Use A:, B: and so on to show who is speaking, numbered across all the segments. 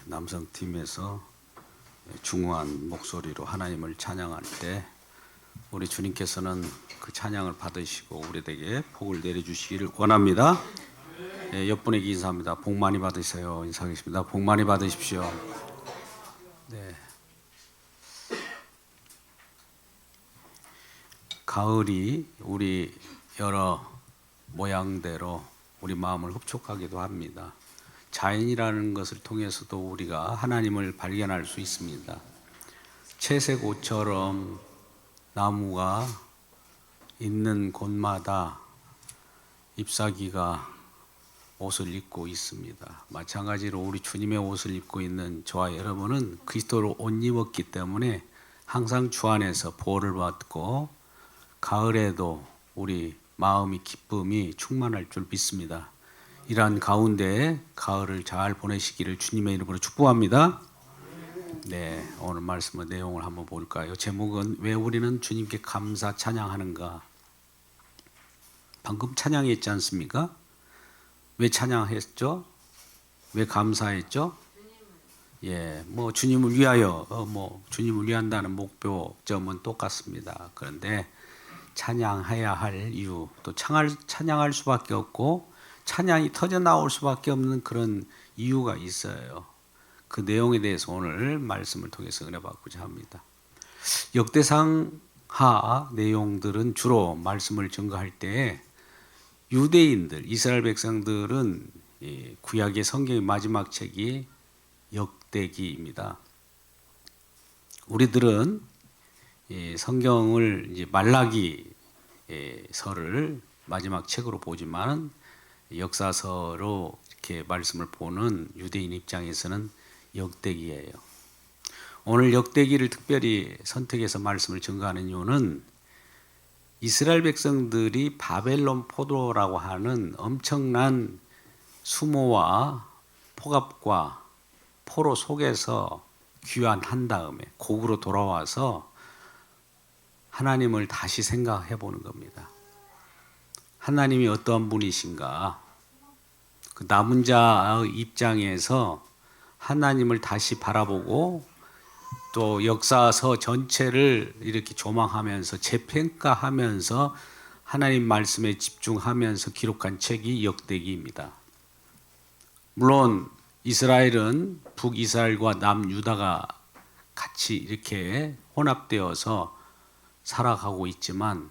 A: 남성팀에서 중후한 목소리로 하나님을 찬양할 때 우리 주님께서는 그 찬양을 받으시고 우리에게 복을 내려주시기를 원합니다. 옆분에게 인사합니다. 복 많이 받으세요. 인사하겠습니다. 복 많이 받으십시오. 네. 가을이 우리 여러 모양대로 우리 마음을 흡족하기도 합니다. 자연이라는 것을 통해서도 우리가 하나님을 발견할 수 있습니다. 채색 옷처럼 나무가 있는 곳마다 잎사귀가 옷을 입고 있습니다. 마찬가지로 우리 주님의 옷을 입고 있는 저와 여러분은 그리스도로 옷 입었기 때문에 항상 주 안에서 보호를 받고 가을에도 우리 마음이 기쁨이 충만할 줄 믿습니다. 이러한 가운데 가을을 잘 보내시기를 주님의 이름으로 축복합니다. 네, 오늘 말씀의 내용을 한번 볼까요? 제목은 왜 우리는 주님께 감사 찬양하는가? 방금 찬양했지 않습니까? 왜 찬양했죠? 왜 감사했죠? 뭐 주님을 위하여 주님을 위한다는 목표점은 똑같습니다. 그런데 찬양해야 할 이유, 또 찬양할 수밖에 없고 찬양이 터져 나올 수밖에 없는 그런 이유가 있어요. 그 내용에 대해서 오늘 말씀을 통해서 은혜 받고자 합니다. 역대상하 내용들은 주로 말씀을 증거할 때 유대인들, 이스라엘 백성들은 구약의 성경의 마지막 책이 역대기입니다. 우리들은 성경을 이제 말라기서를 마지막 책으로 보지만 역사서로 이렇게 말씀을 보는 유대인 입장에서는 역대기예요. 오늘 역대기를 특별히 선택해서 말씀을 증거하는 이유는 이스라엘 백성들이 바벨론 포로라고 하는 엄청난 수모와 폭압과 포로 속에서 귀환한 다음에 곡으로 돌아와서 하나님을 다시 생각해 보는 겁니다. 하나님이 어떠한 분이신가? 그 남은 자의 입장에서 하나님을 다시 바라보고 또 역사서 전체를 이렇게 조망하면서 재평가하면서 하나님 말씀에 집중하면서 기록한 책이 역대기입니다. 물론 이스라엘은 북이스라엘과 남유다가 같이 이렇게 혼합되어서 살아가고 있지만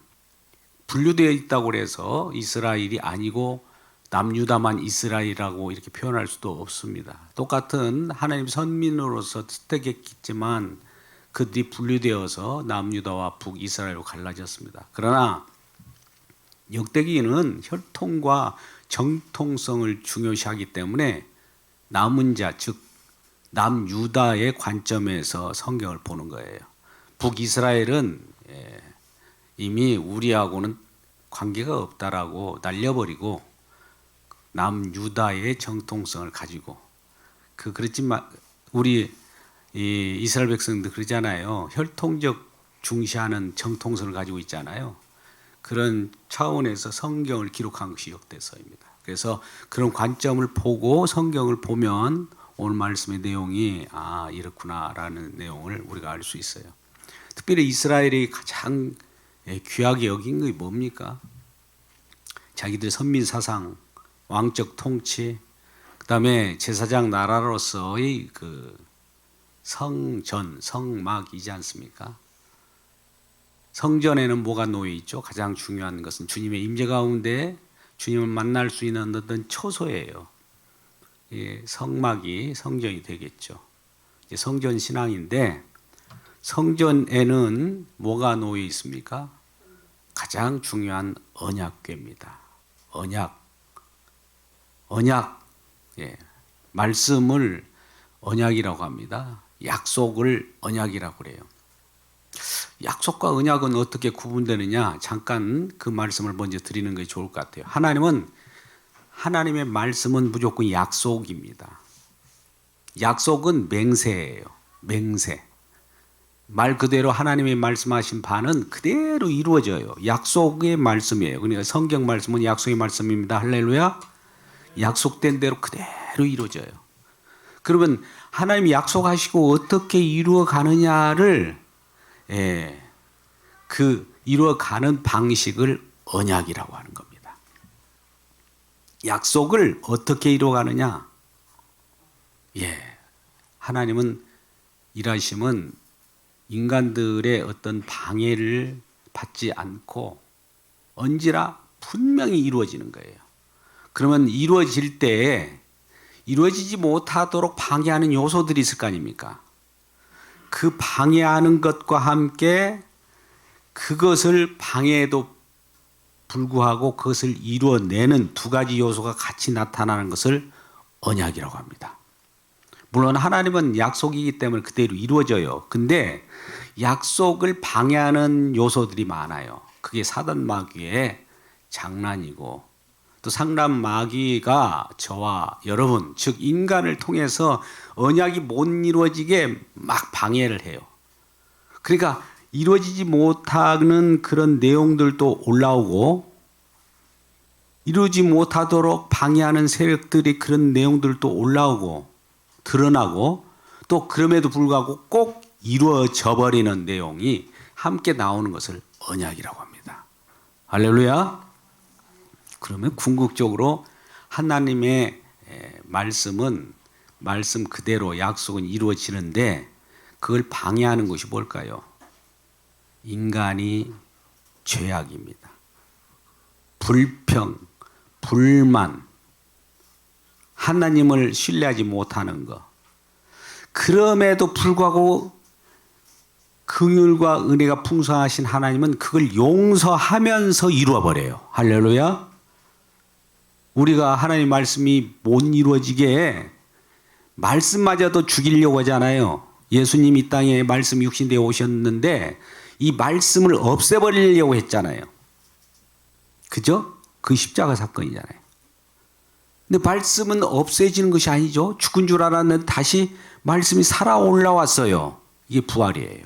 A: 분류되어 있다고 해서 이스라엘이 아니고 남유다만 이스라엘이라고 이렇게 표현할 수도 없습니다. 똑같은 하나님 선민으로서 선택했겠지만 그들이 분류되어서 남유다와 북이스라엘로 갈라졌습니다. 그러나 역대기는 혈통과 정통성을 중요시하기 때문에 남은 자, 즉 남유다의 관점에서 성경을 보는 거예요. 북이스라엘은 이미 우리하고는 관계가 없다라고 날려버리고 남유다의 정통성을 가지고 그렇지만 우리 이스라엘 백성들 그러잖아요. 혈통적 중시하는 정통성을 가지고 있잖아요. 그런 차원에서 성경을 기록한 것이 역대서입니다. 그래서 그런 관점을 보고 성경을 보면 오늘 말씀의 내용이 이렇구나라는 내용을 우리가 알 수 있어요. 특별히 이스라엘이 가장 귀하게 여긴 것이 뭡니까? 자기들 선민 사상, 왕적 통치, 그 다음에 제사장 나라로서의 그 성전, 성막이지 않습니까? 성전에는 뭐가 놓여 있죠? 가장 중요한 것은 주님의 임재 가운데 주님을 만날 수 있는 어떤 처소예요. 성막이 성전이 되겠죠. 성전 신앙인데 성전에는 뭐가 놓여 있습니까? 가장 중요한 언약궤입니다. 언약, 말씀을 언약이라고 합니다. 약속을 언약이라고 그래요. 약속과 언약은 어떻게 구분되느냐? 잠깐 그 말씀을 먼저 드리는 것이 좋을 것 같아요. 하나님의 말씀은 무조건 약속입니다. 약속은 맹세예요. 맹세. 말 그대로 하나님이 말씀하신 바는 그대로 이루어져요. 약속의 말씀이에요. 그러니까 성경 말씀은 약속의 말씀입니다. 할렐루야. 약속된 대로 그대로 이루어져요. 그러면 하나님이 약속하시고 어떻게 이루어 가느냐를 그 이루어 가는 방식을 언약이라고 하는 겁니다. 약속을 어떻게 이루어 가느냐? 하나님은 일하심은 인간들의 어떤 방해를 받지 않고 언제나 분명히 이루어지는 거예요. 그러면 이루어질 때 이루어지지 못하도록 방해하는 요소들이 있을 거 아닙니까? 그 방해하는 것과 함께 그것을 방해에도 불구하고 그것을 이루어내는 두 가지 요소가 같이 나타나는 것을 언약이라고 합니다. 물론 하나님은 약속이기 때문에 그대로 이루어져요. 근데 약속을 방해하는 요소들이 많아요. 그게 사단 마귀의 장난이고 또 상단 마귀가 저와 여러분, 즉 인간을 통해서 언약이 못 이루어지게 막 방해를 해요. 그러니까 이루어지지 못하는 그런 내용들도 올라오고 이루어지지 못하도록 방해하는 세력들이 그런 내용들도 올라오고 드러나고 또 그럼에도 불구하고 꼭 이루어져 버리는 내용이 함께 나오는 것을 언약이라고 합니다. 할렐루야. 그러면 궁극적으로 하나님의 말씀은 말씀 그대로 약속은 이루어지는데 그걸 방해하는 것이 뭘까요? 인간이 죄악입니다. 불평, 불만, 하나님을 신뢰하지 못하는 것. 그럼에도 불구하고 긍휼과 은혜가 풍성하신 하나님은 그걸 용서하면서 이루어버려요. 할렐루야. 우리가 하나님 말씀이 못 이루어지게 말씀마저도 죽이려고 하잖아요. 예수님 이 땅에 말씀 육신되어 오셨는데 이 말씀을 없애버리려고 했잖아요. 그죠? 그 십자가 사건이잖아요. 근데 말씀은 없애지는 것이 아니죠. 죽은 줄 알았는데 다시 말씀이 살아 올라왔어요. 이게 부활이에요.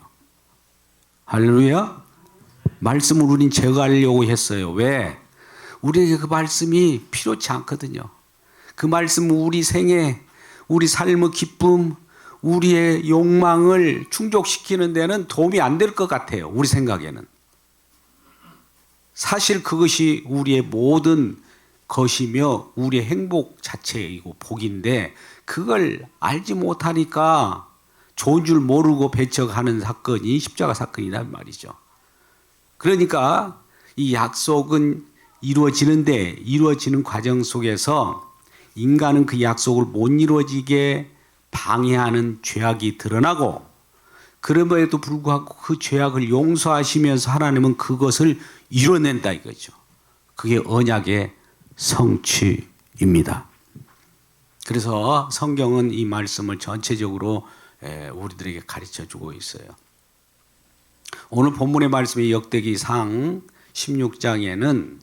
A: 할렐루야. 말씀을 우린 제거하려고 했어요. 왜? 우리에게 그 말씀이 필요치 않거든요. 그 말씀은 우리 생애, 우리 삶의 기쁨, 우리의 욕망을 충족시키는 데는 도움이 안 될 것 같아요. 우리 생각에는. 사실 그것이 우리의 모든 것이며 우리의 행복 자체이고 복인데 그걸 알지 못하니까 좋은 줄 모르고 배척하는 사건이 십자가 사건이란 말이죠. 그러니까 이 약속은 이루어지는데 이루어지는 과정 속에서 인간은 그 약속을 못 이루어지게 방해하는 죄악이 드러나고 그럼에도 불구하고 그 죄악을 용서하시면서 하나님은 그것을 이뤄낸다 이거죠. 그게 언약의 성취입니다. 그래서 성경은 이 말씀을 전체적으로 우리들에게 가르쳐주고 있어요. 오늘 본문의 말씀이 역대기상 16장에는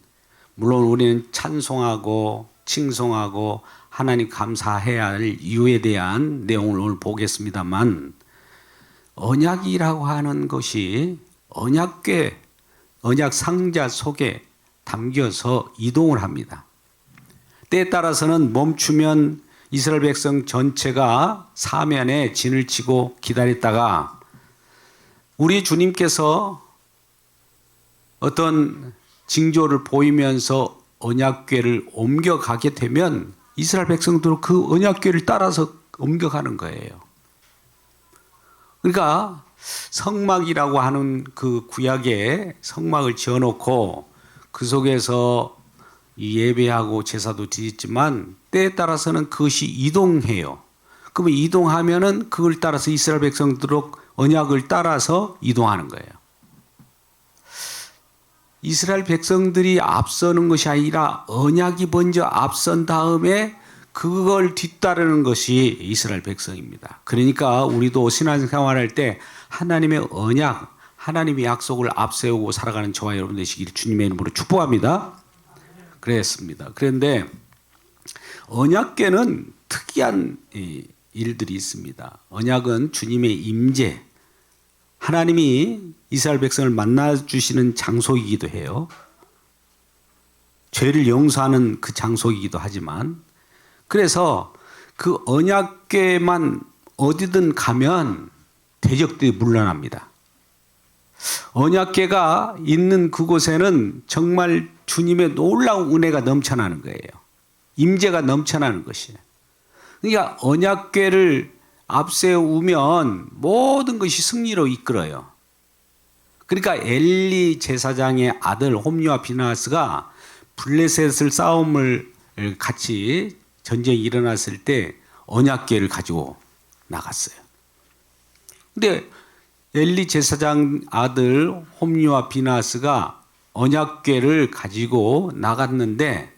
A: 물론 우리는 찬송하고 칭송하고 하나님 감사해야 할 이유에 대한 내용을 오늘 보겠습니다만 언약이라고 하는 것이 언약궤, 언약 상자 속에 담겨서 이동을 합니다. 때에 따라서는 멈추면 이스라엘 백성 전체가 사면에 진을 치고 기다렸다가 우리 주님께서 어떤 징조를 보이면서 언약궤를 옮겨가게 되면 이스라엘 백성들은 그 언약궤를 따라서 옮겨가는 거예요. 그러니까 성막이라고 하는 그 구약에 성막을 지어놓고 그 속에서 예배하고 제사도 드렸지만 때에 따라서는 그것이 이동해요. 그러면 이동하면은 그걸 따라서 이스라엘 백성들은 언약을 따라서 이동하는 거예요. 이스라엘 백성들이 앞서는 것이 아니라 언약이 먼저 앞선 다음에 그걸 뒤따르는 것이 이스라엘 백성입니다. 그러니까 우리도 신앙생활할 때 하나님의 언약, 하나님의 약속을 앞세우고 살아가는 저와 여러분 되시길 주님의 이름으로 축복합니다. 그랬습니다. 그런데 언약궤는 특이한 일들이 있습니다. 언약은 주님의 임재, 하나님이 이스라엘 백성을 만나주시는 장소이기도 해요. 죄를 용서하는 그 장소이기도 하지만 그래서 그 언약궤만 어디든 가면 대적들이 물러납니다. 언약궤가 있는 그곳에는 정말 주님의 놀라운 은혜가 넘쳐나는 거예요. 임재가 넘쳐나는 것이에요. 그러니까 언약궤를 앞세우면 모든 것이 승리로 이끌어요. 그러니까 엘리 제사장의 아들 홈리와 비나하스가 블레셋을 싸움을 같이 전쟁이 일어났을 때 언약궤를 가지고 나갔어요. 근데 엘리 제사장 아들 홈리와 비나하스가 언약궤를 가지고 나갔는데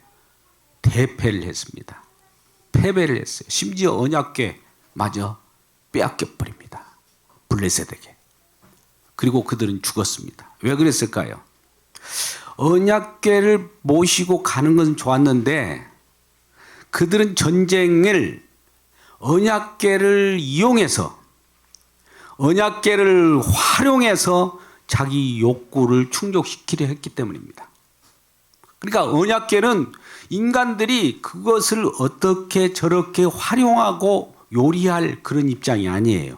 A: 대패를 했습니다. 패배를 했어요. 심지어 언약궤마저 빼앗겨 버립니다. 블레셋에게. 그리고 그들은 죽었습니다. 왜 그랬을까요? 언약궤를 모시고 가는 것은 좋았는데 그들은 전쟁을 언약궤를 이용해서 언약궤를 활용해서 자기 욕구를 충족시키려 했기 때문입니다. 그러니까 언약궤는 인간들이 그것을 어떻게 저렇게 활용하고 요리할 그런 입장이 아니에요.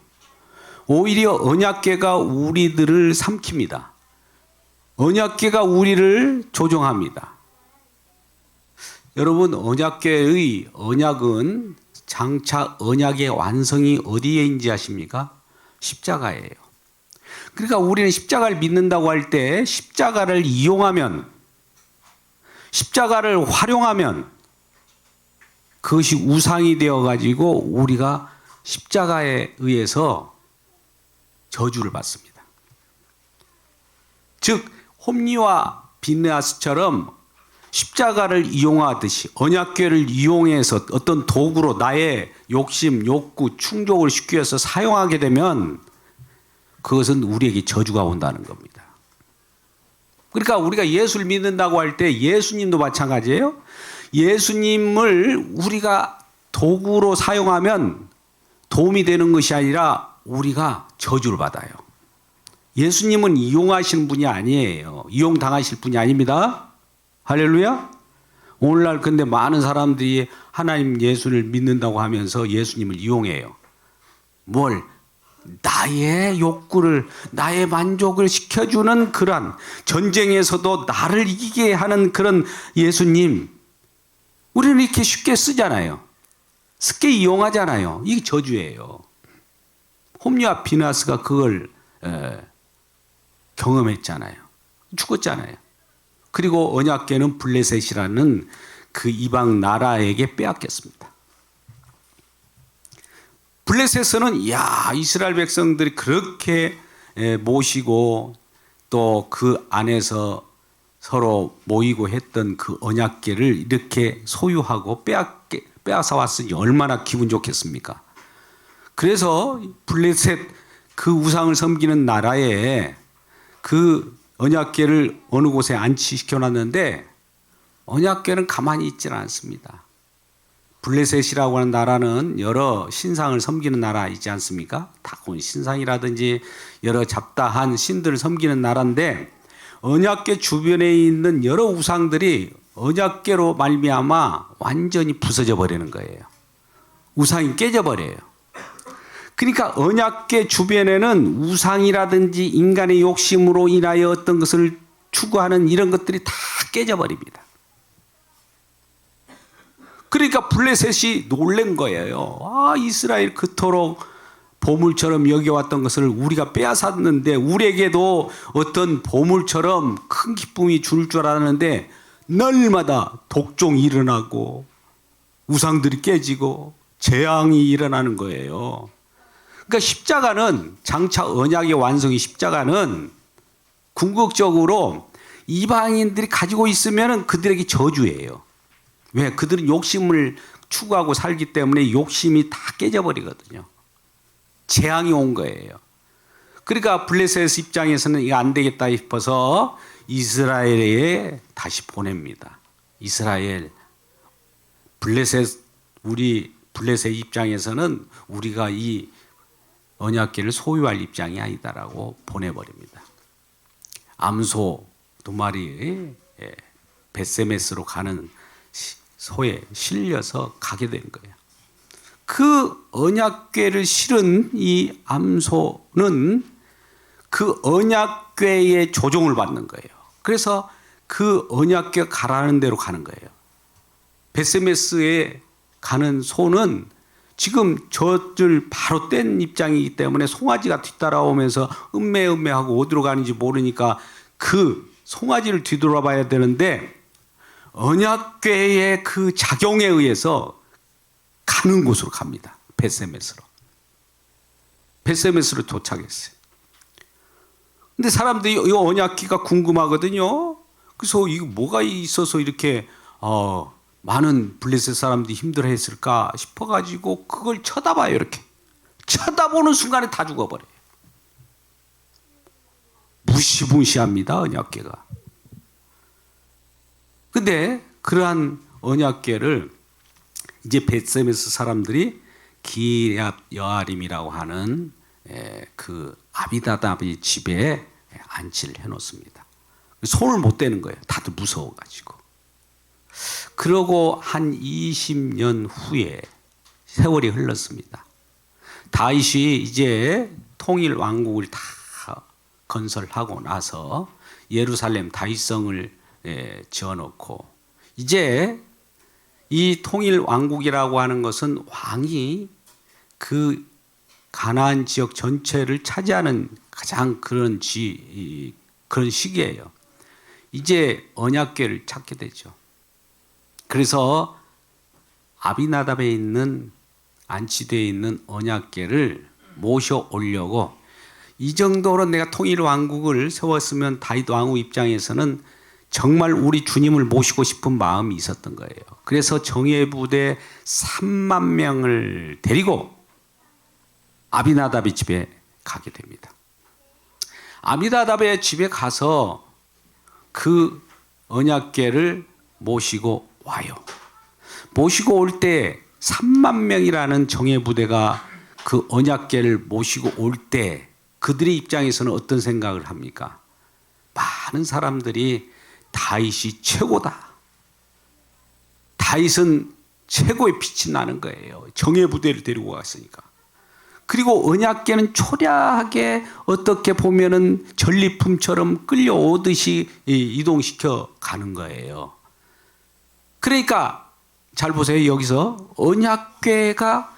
A: 오히려 언약궤가 우리들을 삼킵니다. 언약궤가 우리를 조종합니다. 여러분, 언약궤의 언약은 장차 언약의 완성이 어디에 있는지 아십니까? 십자가예요. 그러니까 우리는 십자가를 믿는다고 할 때 십자가를 이용하면, 십자가를 활용하면 그것이 우상이 되어가지고 우리가 십자가에 의해서 저주를 받습니다. 즉 홈리와 비느하스처럼 십자가를 이용하듯이 언약궤를 이용해서 어떤 도구로 나의 욕심, 욕구, 충족을 시키기 위해서 사용하게 되면 그것은 우리에게 저주가 온다는 겁니다. 그러니까 우리가 예수를 믿는다고 할 때 예수님도 마찬가지예요. 예수님을 우리가 도구로 사용하면 도움이 되는 것이 아니라 우리가 저주를 받아요. 예수님은 이용하시는 분이 아니에요. 이용당하실 분이 아닙니다. 할렐루야. 오늘날 근데 많은 사람들이 하나님 예수를 믿는다고 하면서 예수님을 이용해요. 뭘? 나의 욕구를, 나의 만족을 시켜주는 그런 전쟁에서도 나를 이기게 하는 그런 예수님, 우리는 이렇게 쉽게 쓰잖아요. 쉽게 이용하잖아요. 이게 저주예요. 홈리와 비나스가 그걸 경험했잖아요. 죽었잖아요. 그리고 언약궤는 블레셋이라는 그 이방 나라에게 빼앗겼습니다. 블레셋에서는 이스라엘 백성들이 그렇게 모시고 또 그 안에서 서로 모이고 했던 그 언약궤를 이렇게 소유하고 빼앗아 왔으니 얼마나 기분 좋겠습니까? 그래서 블레셋 그 우상을 섬기는 나라에 그 언약궤를 어느 곳에 안치시켜 놨는데 언약궤는 가만히 있지는 않습니다. 블레셋이라고 하는 나라는 여러 신상을 섬기는 나라이지 않습니까? 다곤 신상이라든지 여러 잡다한 신들을 섬기는 나라인데 언약궤 주변에 있는 여러 우상들이 언약궤로 말미암아 완전히 부서져 버리는 거예요. 우상이 깨져 버려요. 그러니까 언약궤 주변에는 우상이라든지 인간의 욕심으로 인하여 어떤 것을 추구하는 이런 것들이 다 깨져 버립니다. 그러니까 블레셋이 놀란 거예요. 이스라엘 그토록 보물처럼 여겨왔던 것을 우리가 빼앗았는데 우리에게도 어떤 보물처럼 큰 기쁨이 줄 줄 알았는데 날마다 독종이 일어나고 우상들이 깨지고 재앙이 일어나는 거예요. 그러니까 십자가는 장차 언약의 완성이 십자가는 궁극적으로 이방인들이 가지고 있으면 그들에게 저주예요. 왜? 그들은 욕심을 추구하고 살기 때문에 욕심이 다 깨져버리거든요. 재앙이 온 거예요. 그러니까 블레셋 입장에서는 이거 안 되겠다 싶어서 이스라엘에 다시 보냅니다. 이스라엘, 우리 블레셋 입장에서는 우리가 이 언약궤를 소유할 입장이 아니다라고 보내버립니다. 암소 2마리 벳세메스로 가는 소에 실려서 가게 된 거예요. 그 언약궤를 실은 이 암소는 그 언약궤의 조종을 받는 거예요. 그래서 그 언약궤가 가라는 대로 가는 거예요. 베세메스에 가는 소는 지금 젖을 바로 뗀 입장이기 때문에 송아지가 뒤따라오면서 음매하고 어디로 가는지 모르니까 그 송아지를 뒤돌아봐야 되는데 언약궤의 그 작용에 의해서 가는 곳으로 갑니다. 베세메스로. 베세메스로 도착했어요. 근데 사람들이 이 언약궤가 궁금하거든요. 그래서 이거 뭐가 있어서 이렇게 많은 블레셋 사람들이 힘들어했을까 싶어가지고 그걸 쳐다봐요. 이렇게 쳐다보는 순간에 다 죽어버려요. 무시무시합니다. 언약궤가. 근데 그러한 언약궤를 이제 벳세메스 사람들이 기럇 여아림이라고 하는 그 아비나답의 집에 안치를 해놓습니다. 손을 못 대는 거예요. 다들 무서워가지고. 그러고 한 20년 후에 세월이 흘렀습니다. 다윗이 이제 통일 왕국을 다 건설하고 나서 예루살렘 다윗성을 지어놓고 이제 이 통일 왕국이라고 하는 것은 왕이 그 가나안 지역 전체를 차지하는 가장 그런 시기예요. 이제 언약궤를 찾게 되죠. 그래서 아비나답에 있는 안치되어 있는 언약궤를 모셔 오려고 이 정도로 내가 통일 왕국을 세웠으면 다윗 왕후 입장에서는 정말 우리 주님을 모시고 싶은 마음이 있었던 거예요. 그래서 정예부대 3만 명을 데리고 아비나답의 집에 가게 됩니다. 아비나답의 집에 가서 그 언약궤를 모시고 와요. 모시고 올 때 3만 명이라는 정예부대가 그 언약궤를 모시고 올 때 그들의 입장에서는 어떤 생각을 합니까? 많은 사람들이 다윗이 최고다. 다윗은 최고의 빛이 나는 거예요. 정예부대를 데리고 갔으니까. 그리고 언약궤는 초라하게 어떻게 보면은 전리품처럼 끌려오듯이 이동시켜 가는 거예요. 그러니까 잘 보세요. 여기서 언약궤가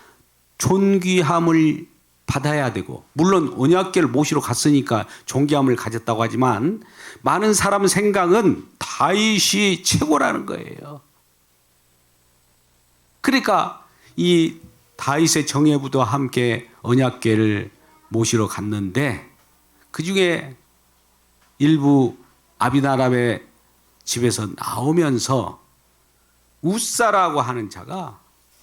A: 존귀함을 받아야 되고, 물론 언약궤를 모시러 갔으니까 존귀함을 가졌다고 하지만 많은 사람 생각은 다윗이 최고라는 거예요. 그러니까 이 다윗의 정예부대와 함께 언약궤를 모시러 갔는데 그 중에 일부 아비나답의 집에서 나오면서 우사라고 하는 자가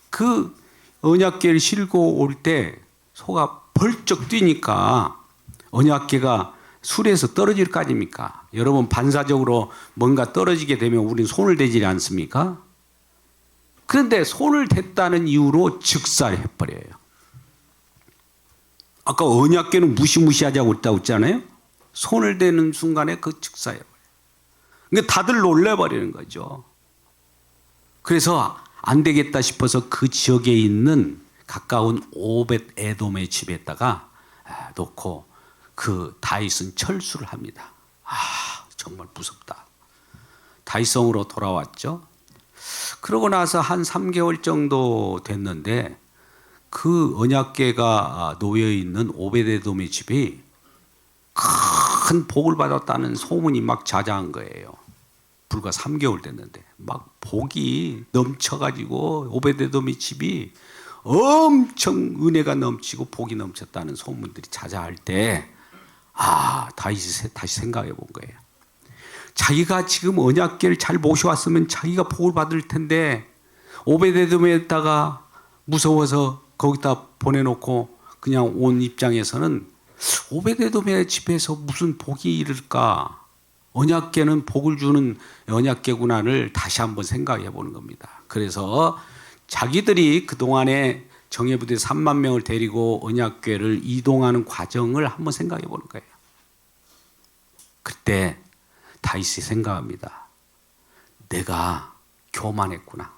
A: 그 언약궤를 싣고 올 때 소가 벌쩍 뛰니까 언약궤가 수레에서 떨어질 거 아닙니까? 여러분 반사적으로 뭔가 떨어지게 되면 우리는 손을 대지 않습니까? 그런데 손을 댔다는 이유로 즉사해버려요. 아까 언약궤는 무시무시하자고 했잖아요. 손을 대는 순간에 그 즉사해버려요. 그러니까 다들 놀래버리는 거죠. 그래서 안 되겠다 싶어서 그 지역에 있는 가까운 오벳 에돔의 집에다가 놓고 그 다윗은 철수를 합니다. 정말 무섭다. 다윗성으로 돌아왔죠. 그러고 나서 한 3개월 정도 됐는데 그 언약궤가 놓여 있는 오벳 에돔의 집이 큰 복을 받았다는 소문이 막 자자한 거예요. 불과 3개월 됐는데 막 복이 넘쳐가지고 오벳 에돔의 집이 엄청 은혜가 넘치고 복이 넘쳤다는 소문들이 자자할 때 다윗이 다시 생각해 본 거예요. 자기가 지금 언약궤를 잘 모셔왔으면 자기가 복을 받을 텐데 오벳 에돔에다가 무서워서 거기다 보내놓고 그냥 온 입장에서는 오벳 에돔의 집에서 무슨 복이 이를까? 언약궤는 복을 주는 언약궤구나를 다시 한번 생각해 보는 겁니다. 그래서 자기들이 그동안에 정예부대 3만 명을 데리고 언약궤를 이동하는 과정을 한번 생각해 보는 거예요. 그때 다윗이 생각합니다. 내가 교만했구나.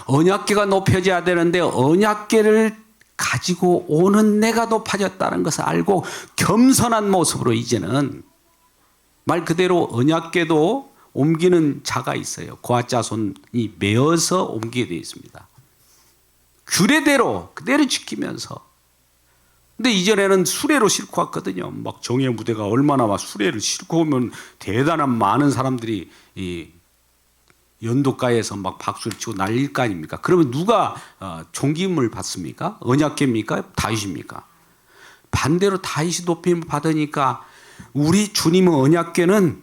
A: 언약궤가 높여져야 되는데 언약궤를 가지고 오는 내가 높아졌다는 것을 알고 겸손한 모습으로 이제는 말 그대로 언약궤도 옮기는 자가 있어요. 고아자손이 메어서 옮기게 되어 있습니다. 규례대로 그대로 지키면서. 근데 이전에는 수레로 싣고 왔거든요. 막 정예 무대가 얼마나 막 수레를 싣고 오면 대단한 많은 사람들이 이 연도가에서 막 박수를 치고 난릴 거 아닙니까? 그러면 누가 존귀임을 받습니까? 언약궤입니까? 다윗입니까? 반대로 다윗이 높임을 받으니까 우리 주님의 언약궤는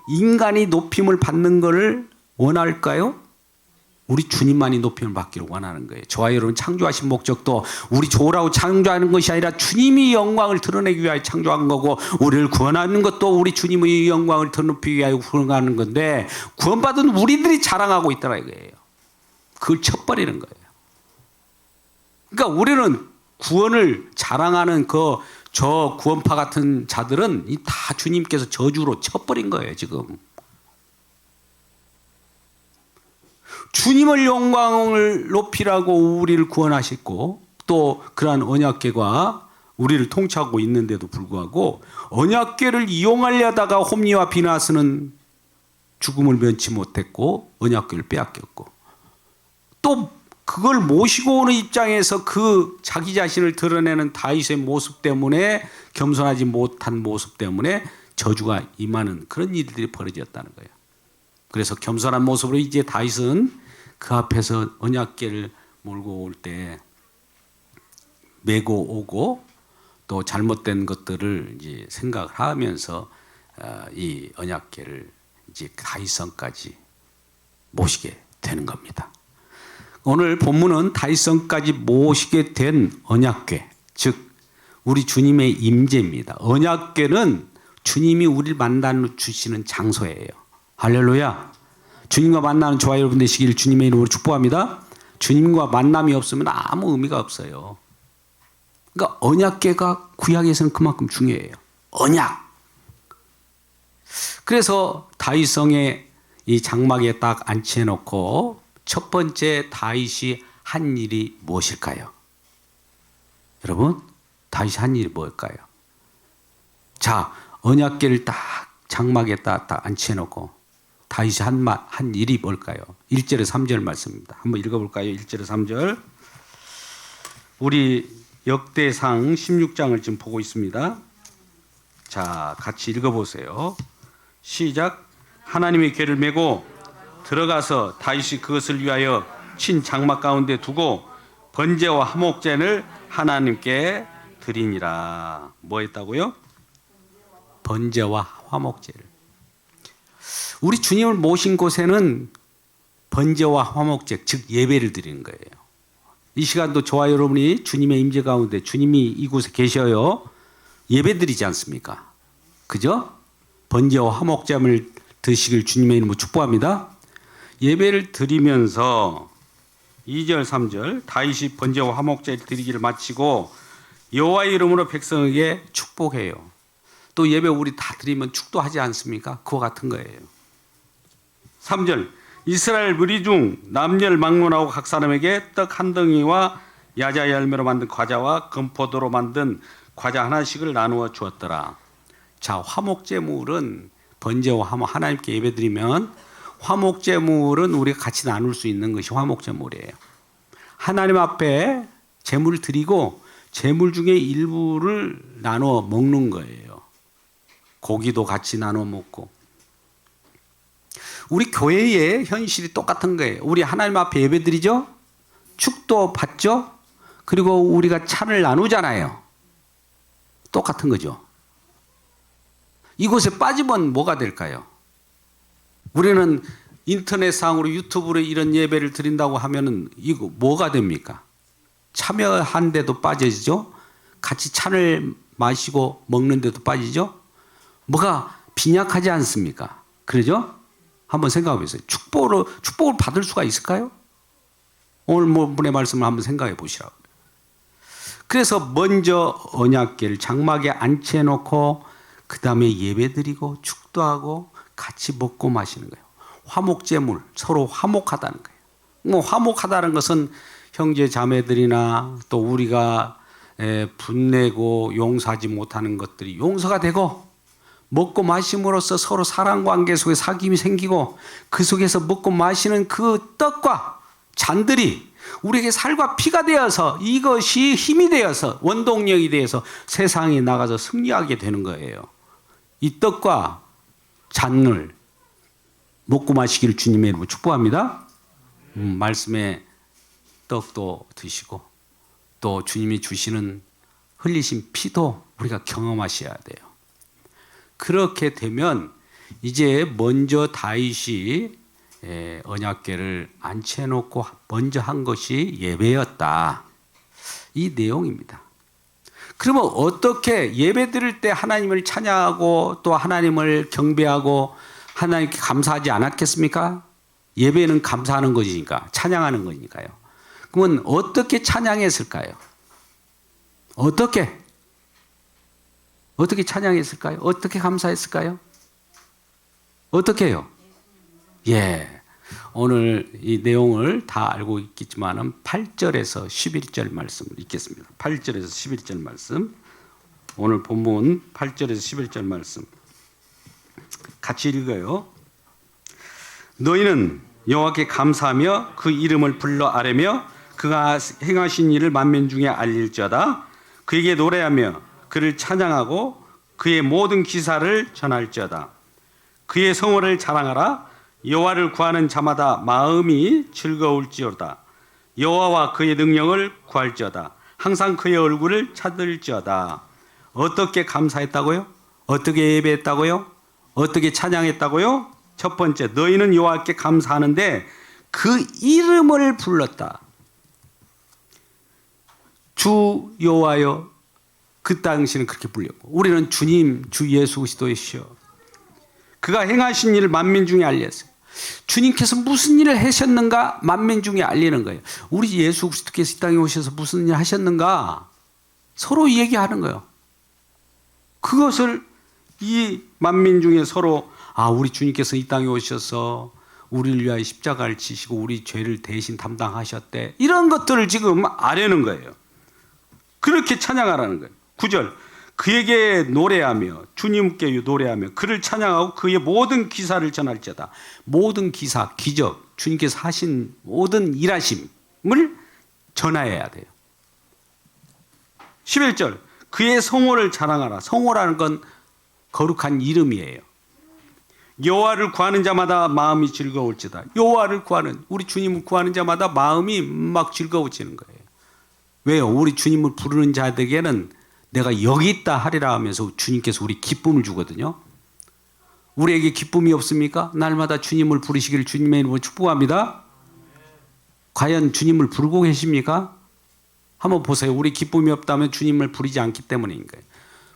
A: 인간이 높임을 받는 것을 원할까요? 우리 주님만이 높임을 받기를 원하는 거예요. 저와 여러분 창조하신 목적도 우리 좋으라고 창조하는 것이 아니라 주님이 영광을 드러내기 위하여 창조한 거고, 우리를 구원하는 것도 우리 주님의 영광을 드러내기 위하여 구원하는 건데, 구원받은 우리들이 자랑하고 있더라 이거예요. 그걸 쳐버리는 거예요. 그러니까 우리는 구원을 자랑하는 저 구원파 같은 자들은 다 주님께서 저주로 쳐버린 거예요 지금. 주님을 영광을 높이라고 우리를 구원하셨고 또 그러한 언약궤가 우리를 통치하고 있는데도 불구하고 언약궤를 이용하려다가 홈리와 비나스는 죽음을 면치 못했고 언약궤를 빼앗겼고, 또 그걸 모시고 오는 입장에서 그 자기 자신을 드러내는 다윗의 모습 때문에, 겸손하지 못한 모습 때문에 저주가 임하는 그런 일들이 벌어졌다는 거예요. 그래서 겸손한 모습으로 이제 다윗은 그 앞에서 언약궤를 몰고 올 때 메고 오고 또 잘못된 것들을 이제 생각을 하면서 이 언약궤를 이제 다윗성까지 모시게 되는 겁니다. 오늘 본문은 다윗성까지 모시게 된 언약궤, 즉 우리 주님의 임재입니다. 언약궤는 주님이 우리를 만나 주시는 장소예요. 할렐루야. 주님과 만나는 저와 여러분 되시길 주님의 이름으로 축복합니다. 주님과 만남이 없으면 아무 의미가 없어요. 그러니까 언약궤가 구약에서는 그만큼 중요해요. 언약. 그래서 다윗성에 이 장막에 딱 안치해 놓고 첫 번째 다윗이 한 일이 무엇일까요? 여러분, 다윗이 한 일이 뭘까요? 자, 언약궤를 딱 장막에 딱 안치해 놓고 다윗이 한 일이 뭘까요? 1절에 3절 말씀입니다. 한번 읽어볼까요? 1절에 3절. 우리 역대상 16장을 지금 보고 있습니다. 자, 같이 읽어보세요. 시작. 하나님의 궤를 메고 들어가서 다윗이 그것을 위하여 친 장막 가운데 두고 번제와 화목제를 하나님께 드리니라. 뭐 했다고요? 번제와 화목제를. 우리 주님을 모신 곳에는 번제와 화목제, 즉 예배를 드리는 거예요. 이 시간도 저와 여러분이 주님의 임재 가운데 주님이 이곳에 계셔요. 예배 드리지 않습니까? 그죠? 번제와 화목제를 드시길 주님의 이름으로 축복합니다. 예배를 드리면서 2절 3절 다윗이 번제와 화목제를 드리기를 마치고 여호와의 이름으로 백성에게 축복해요. 또 예배 우리 다 드리면 축도하지 않습니까? 그와 같은 거예요. 3절 이스라엘 무리 중 남녀를 막론하고 각 사람에게 떡 한 덩이와 야자 열매로 만든 과자와 금포도로 만든 과자 하나씩을 나누어 주었더라. 자, 화목제물은 번제와 하나님께 예배드리면 화목제물은 우리가 같이 나눌 수 있는 것이 화목제물이에요. 하나님 앞에 제물을 드리고 제물 중에 일부를 나눠 먹는 거예요. 고기도 같이 나눠 먹고. 우리 교회의 현실이 똑같은 거예요. 우리 하나님 앞에 예배드리죠? 축도 받죠? 그리고 우리가 찬을 나누잖아요. 똑같은 거죠. 이곳에 빠지면 뭐가 될까요? 우리는 인터넷상으로 유튜브로 이런 예배를 드린다고 하면은 이거 뭐가 됩니까? 참여한 데도 빠지죠? 같이 찬을 마시고 먹는 데도 빠지죠? 뭐가 빈약하지 않습니까? 그러죠? 한번 생각해 보세요. 축복을 받을 수가 있을까요? 오늘 본문의 말씀을 한번 생각해 보시라고요. 그래서 먼저 언약궤를 장막에 안치해 놓고 그 다음에 예배드리고 축도하고 같이 먹고 마시는 거예요. 화목제물, 서로 화목하다는 거예요. 뭐 화목하다는 것은 형제 자매들이나 또 우리가 분내고 용서하지 못하는 것들이 용서가 되고, 먹고 마심으로써 서로 사랑 관계 속에 사귐이 생기고, 그 속에서 먹고 마시는 그 떡과 잔들이 우리에게 살과 피가 되어서 이것이 힘이 되어서 원동력이 되어서 세상에 나가서 승리하게 되는 거예요. 이 떡과 잔을 먹고 마시기를 주님의 이름으로 축복합니다. 말씀에 떡도 드시고 또 주님이 주시는 흘리신 피도 우리가 경험하셔야 돼요. 그렇게 되면 이제 먼저 다윗이 언약궤를 안치해놓고 먼저 한 것이 예배였다. 이 내용입니다. 그러면 어떻게 예배 드릴 때 하나님을 찬양하고 또 하나님을 경배하고 하나님께 감사하지 않았겠습니까? 예배는 감사하는 것이니까, 찬양하는 거니까요. 그러면 어떻게 찬양했을까요? 어떻게 찬양했을까요? 어떻게 감사했을까요? 어떻게 해요? 예. 오늘 이 내용을 다 알고 있겠지만은 8절에서 11절 말씀을 읽겠습니다. 8절에서 11절 말씀. 오늘 본문 8절에서 11절 말씀. 같이 읽어요. 너희는 여호와께 감사하며 그 이름을 불러 아뢰며 그가 행하신 일을 만민 중에 알릴지어다. 그에게 노래하며 그를 찬양하고 그의 모든 기사를 전할지어다. 그의 성호를 자랑하라. 여호와를 구하는 자마다 마음이 즐거울지어다. 여호와와 그의 능력을 구할지어다. 항상 그의 얼굴을 찾을지어다. 어떻게 감사했다고요? 어떻게 예배했다고요? 어떻게 찬양했다고요? 첫 번째, 너희는 여호와께 감사하는데 그 이름을 불렀다. 주 여호와여, 그 당시는 그렇게 불렸고, 우리는 주님, 주 예수 그리스도이시여, 그가 행하신 일을 만민 중에 알렸어요. 주님께서 무슨 일을 하셨는가 만민 중에 알리는 거예요. 우리 예수 그리스도께서 이 땅에 오셔서 무슨 일 하셨는가 서로 얘기하는 거예요. 그것을 이 만민 중에 서로, 우리 주님께서 이 땅에 오셔서 우리를 위하여 십자가를 지시고 우리 죄를 대신 담당하셨대, 이런 것들을 지금 아뢰는 거예요. 그렇게 찬양하라는 거예요. 9절, 그에게 노래하며, 주님께 노래하며 그를 찬양하고 그의 모든 기사를 전할지어다. 모든 기사, 기적, 주님께서 하신 모든 일하심을 전해야 돼요. 11절, 그의 성호를 자랑하라. 성호라는 건 거룩한 이름이에요. 여호와를 구하는 자마다 마음이 즐거울지다. 여호와를 구하는, 우리 주님을 구하는 자마다 마음이 막 즐거워지는 거예요. 왜요? 우리 주님을 부르는 자들에게는 내가 여기 있다 하리라 하면서 주님께서 우리 기쁨을 주거든요. 우리에게 기쁨이 없습니까? 날마다 주님을 부르시기를 주님의 이름으로 축복합니다. 과연 주님을 부르고 계십니까? 한번 보세요. 우리 기쁨이 없다면 주님을 부르지 않기 때문인 거예요.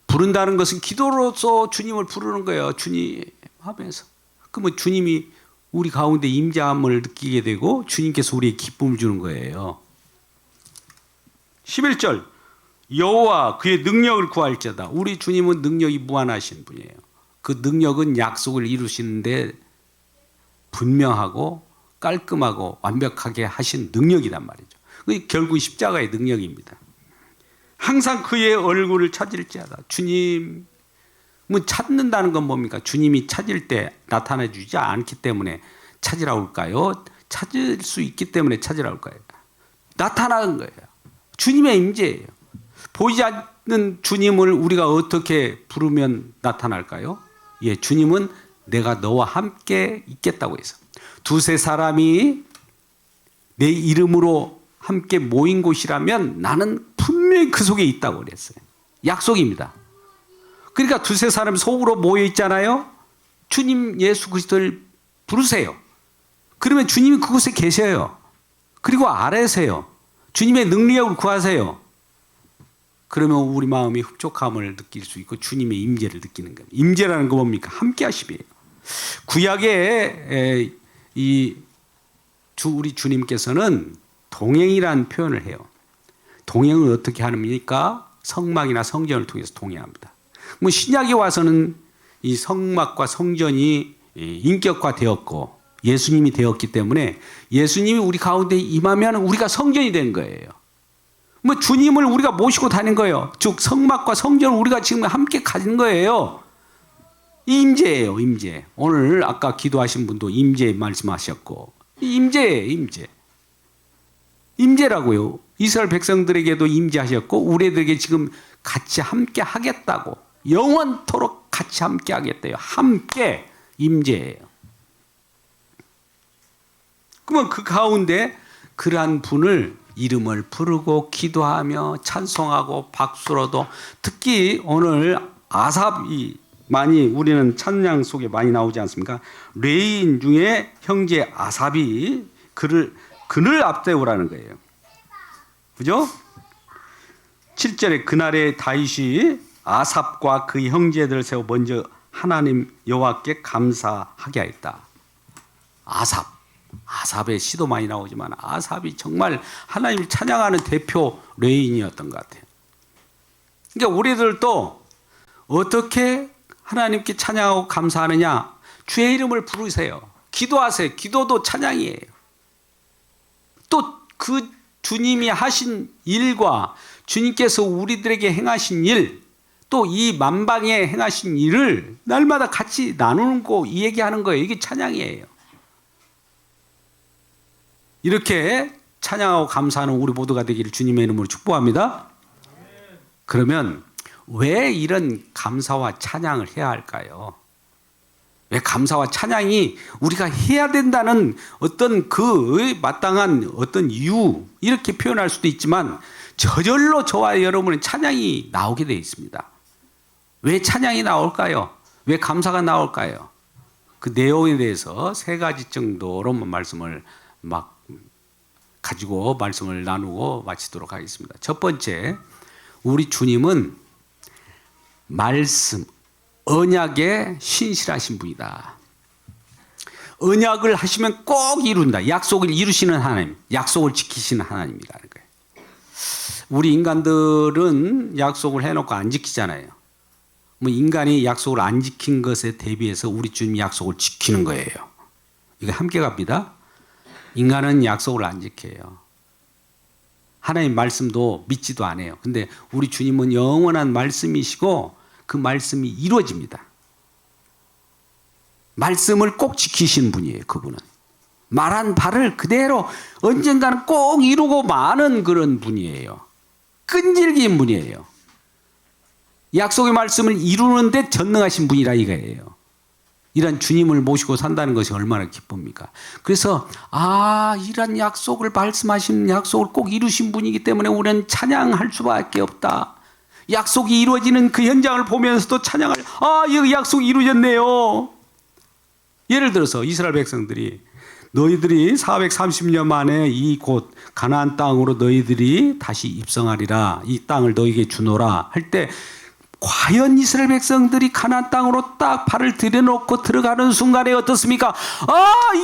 A: 부른다는 것은 기도로서 주님을 부르는 거예요. 주님 하면서. 그러면 주님이 우리 가운데 임재함을 느끼게 되고 주님께서 우리에게 기쁨을 주는 거예요. 11절, 여호와 그의 능력을 구할지어다. 우리 주님은 능력이 무한하신 분이에요. 그 능력은 약속을 이루시는데 분명하고 깔끔하고 완벽하게 하신 능력이란 말이죠. 그게 결국 십자가의 능력입니다. 항상 그의 얼굴을 찾을지어다. 주님은 찾는다는 건 뭡니까? 주님이 찾을 때 나타나 주지 않기 때문에 찾으라고 할까요? 찾을 수 있기 때문에 찾으라고 할까요? 나타나는 거예요. 주님의 임재예요. 보이지 않는 주님을 우리가 어떻게 부르면 나타날까요? 예, 주님은 내가 너와 함께 있겠다고 해서, 두세 사람이 내 이름으로 함께 모인 곳이라면 나는 분명히 그 속에 있다고 그랬어요. 약속입니다. 그러니까 두세 사람 속으로 모여 있잖아요. 주님 예수 그리스도를 부르세요. 그러면 주님이 그곳에 계셔요. 그리고 아뢰세요. 주님의 능력을 구하세요. 그러면 우리 마음이 흡족함을 느낄 수 있고 주님의 임재를 느끼는 거예요. 임재라는 거 뭡니까? 함께 하심이에요. 구약에 우리 주님께서는 동행이라는 표현을 해요. 동행을 어떻게 합니까? 성막이나 성전을 통해서 동행합니다. 신약에 와서는 이 성막과 성전이 인격화되었고 예수님이 되었기 때문에 예수님이 우리 가운데 임하면 우리가 성전이 되는 거예요. 뭐 주님을 우리가 모시고 다닌 거예요. 즉 성막과 성전을 우리가 지금 함께 가진 거예요. 임재예요, 임재. 오늘 아까 기도하신 분도 임재 말씀하셨고, 임재예요, 임재. 임재라고요. 이스라엘 백성들에게도 임재하셨고 우리들에게 지금 같이 함께 하겠다고, 영원토록 같이 함께 하겠대요. 함께 임재예요. 그러면 그 가운데 그러한 분을 이름을 부르고 기도하며 찬송하고 박수로도, 특히 오늘 아삽이 많이 우리는 찬양 속에 많이 나오지 않습니까? 레인 중에 형제 아삽이 그를 앞세우라는 거예요. 그죠? 7절에 그날에 다윗이 아삽과 그 형제들을 세워 먼저 하나님 여호와께 감사하게 하였다. 아삽의 시도 많이 나오지만 아삽이 정말 하나님을 찬양하는 대표 레인이었던 것 같아요. 그러니까 우리들도 어떻게 하나님께 찬양하고 감사하느냐? 주의 이름을 부르세요. 기도하세요. 기도도 찬양이에요. 또 그 주님이 하신 일과 주님께서 우리들에게 행하신 일, 또 이 만방에 행하신 일을 날마다 같이 나누는 거, 이 얘기하는 거예요. 이게 찬양이에요. 이렇게 찬양하고 감사하는 우리 모두가 되기를 주님의 이름으로 축복합니다. 그러면 왜 이런 감사와 찬양을 해야 할까요? 왜 감사와 찬양이 우리가 해야 된다는 어떤 그 마땅한 어떤 이유, 이렇게 표현할 수도 있지만 저절로 저와 여러분은 찬양이 나오게 되어 있습니다. 왜 찬양이 나올까요? 왜 감사가 나올까요? 그 내용에 대해서 3가지 정도로만 말씀을 가지고 말씀을 나누고 마치도록 하겠습니다. 첫 번째, 우리 주님은 말씀, 언약에 신실하신 분이다. 언약을 하시면 꼭 이룬다. 약속을 이루시는 하나님, 약속을 지키시는 하나님이라는 거예요. 우리 인간들은 약속을 해놓고 안 지키잖아요. 뭐 인간이 약속을 안 지킨 것에 대비해서 우리 주님이 약속을 지키는 거예요. 이거 함께 갑니다. 인간은 약속을 안 지켜요. 하나님 말씀도 믿지도 않아요. 근데 우리 주님은 영원한 말씀이시고 그 말씀이 이루어집니다. 말씀을 꼭 지키시는 분이에요. 그분은 말한 바를 그대로 언젠가는 꼭 이루고 마는 그런 분이에요. 끈질긴 분이에요. 약속의 말씀을 이루는데 전능하신 분이라 이거예요. 이런 주님을 모시고 산다는 것이 얼마나 기쁩니까? 그래서 이런 약속을 말씀하시는 약속을 꼭 이루신 분이기 때문에 우리는 찬양할 수밖에 없다. 약속이 이루어지는 그 현장을 보면서도 찬양을, 이 약속이 이루어졌네요. 예를 들어서 이스라엘 백성들이 너희들이 430년 만에 이 곳 가나안 땅으로 너희들이 다시 입성하리라, 이 땅을 너희에게 주노라 할 때 과연 이스라엘 백성들이 가나안 땅으로 딱 발을 들여놓고 들어가는 순간에 어떻습니까?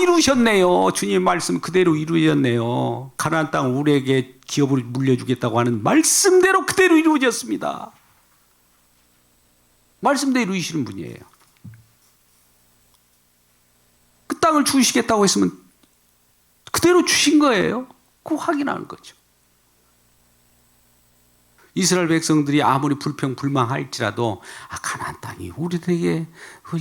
A: 이루셨네요. 주님 말씀 그대로 이루어졌네요. 가나안 땅 우리에게 기업을 물려주겠다고 하는 말씀대로 그대로 이루어졌습니다. 말씀대로 이루시는 분이에요. 그 땅을 주시겠다고 했으면 그대로 주신 거예요. 그거 확인하는 거죠. 이스라엘 백성들이 아무리 불평불만할지라도 가나안 땅이 우리들에게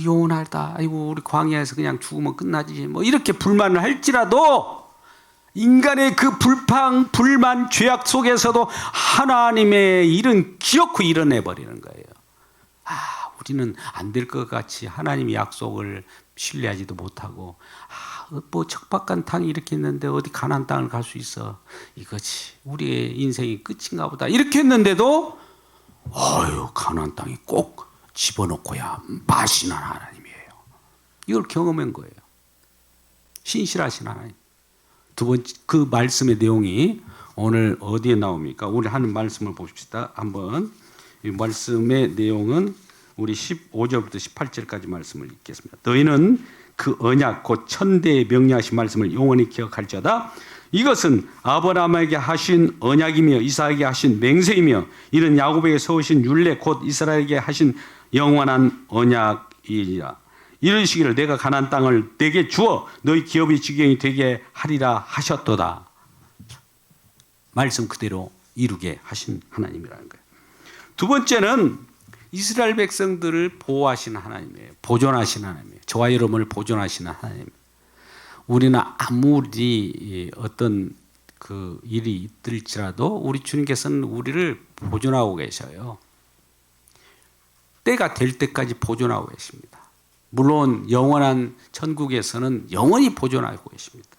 A: 요원하다. 아이고 우리 광야에서 그냥 죽으면 끝나지. 뭐 이렇게 불만을 할지라도 인간의 그 불만, 죄악 속에서도 하나님의 일은 기어코 이뤄내버리는 거예요. 우리는 안 될 것 같이 하나님의 약속을 신뢰하지도 못하고 뭐 척박한 땅이 이렇게 있는데 어디 가나안 땅을 갈 수 있어. 이거지. 우리의 인생이 끝인가 보다. 이렇게 했는데도 가나안 땅이 꼭 집어넣고야 마시는 하나님이에요. 이걸 경험한 거예요. 신실하신 하나님. 두 번째, 그 말씀의 내용이 오늘 어디에 나옵니까? 우리 하는 말씀을 봅시다. 한번 이 말씀의 내용은 우리 15절부터 18절까지 말씀을 읽겠습니다. 너희는 그 언약 곧 천대에 명령하신 말씀을 영원히 기억할지어다. 이것은 아브라함에게 하신 언약이며 이삭에게 하신 맹세이며 이는 야곱에게 세우신 율례 곧 이스라엘에게 하신 영원한 언약이니라.
B: 이르시기를 내가 가나안 땅을 내게 주어 너희 기업의 지경이 되게 하리라 하셨도다.
A: 말씀 그대로 이루게 하신 하나님이라는 거예요. 두 번째는 이스라엘 백성들을 보호하시는 하나님이에요. 보존하시는 하나님이에요. 저와 여러분을 보존하시는 하나님. 우리는 아무리 어떤 그 일이 있을지라도 우리 주님께서는 우리를 보존하고 계셔요. 때가 될 때까지 보존하고 계십니다. 물론 영원한 천국에서는 영원히 보존하고 계십니다.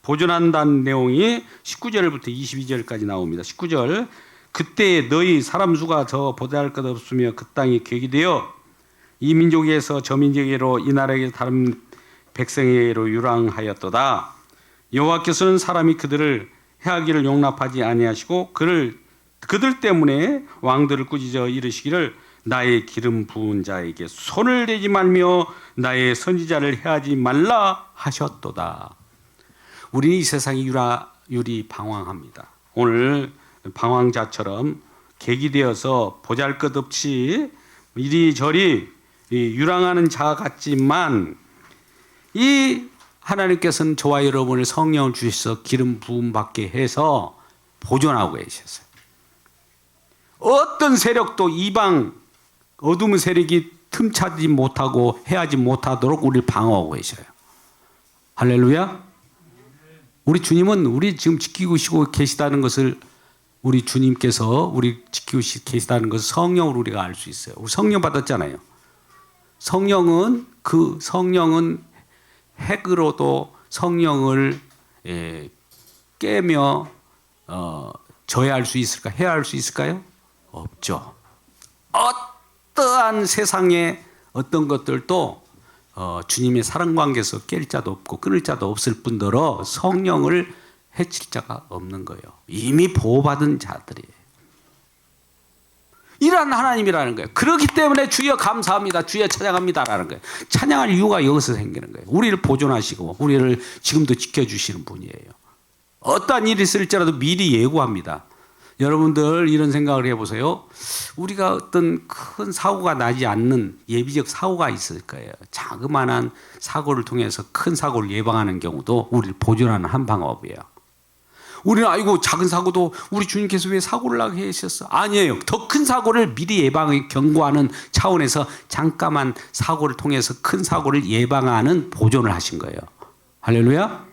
B: 보존한다는 내용이 19절부터 22절까지 나옵니다. 19절 그때 너희 사람 수가 더 보잘 것 없으며 그 땅이 괴기되어 이 민족에서 저 민족에로 이 나라에서 다른 백성에게로 유랑하였도다. 여호와께서는 사람이 그들을 해하기를 용납하지 아니하시고 그들 때문에 왕들을 꾸짖어 이르시기를 나의 기름 부은 자에게 손을 대지 말며 나의 선지자를 해하지 말라 하셨도다.
A: 우리는 이 세상이 유리 방황합니다.
B: 오늘 방황자처럼 계기되어서 보잘것없이 이리저리 유랑하는 자 같지만
A: 이 하나님께서는 저와 여러분을 성령을 주셔서 기름 부음 받게 해서 보존하고 계셨어요. 어떤 세력도 이방 어둠의 세력이 틈차지 못하고 해하지 못하도록 우리를 방어하고 계셔요. 할렐루야. 우리 주님은 우리 지금 지키고 계시다는 것을 우리 주님께서 우리 지키고 계시다는 것을 성령으로 우리가 알 수 있어요. 우리 성령 받았잖아요. 성령은 핵으로도 성령을 깨며 저해할 수 있을까? 해할 수 있을까요? 없죠. 어떠한 세상의 어떤 것들도 주님의 사랑 관계에서 깰 자도 없고 끊을 자도 없을 뿐더러 성령을 해칠 자가 없는 거예요. 이미 보호받은 자들이에요. 이러한 하나님이라는 거예요. 그렇기 때문에 주여 감사합니다. 주여 찬양합니다라는 거예요. 찬양할 이유가 여기서 생기는 거예요. 우리를 보존하시고 우리를 지금도 지켜주시는 분이에요. 어떠한 일이 있을지라도 미리 예고합니다. 여러분들 이런 생각을 해보세요. 우리가 어떤 큰 사고가 나지 않는 예비적 사고가 있을 거예요. 자그마한 사고를 통해서 큰 사고를 예방하는 경우도 우리를 보존하는 한 방법이에요. 우리는 아이고 작은 사고도 우리 주님께서 왜 사고를 나게 하셨어? 아니에요. 더 큰 사고를 미리 경고하는 차원에서 잠깐만 사고를 통해서 큰 사고를 예방하는 보존을 하신 거예요. 할렐루야.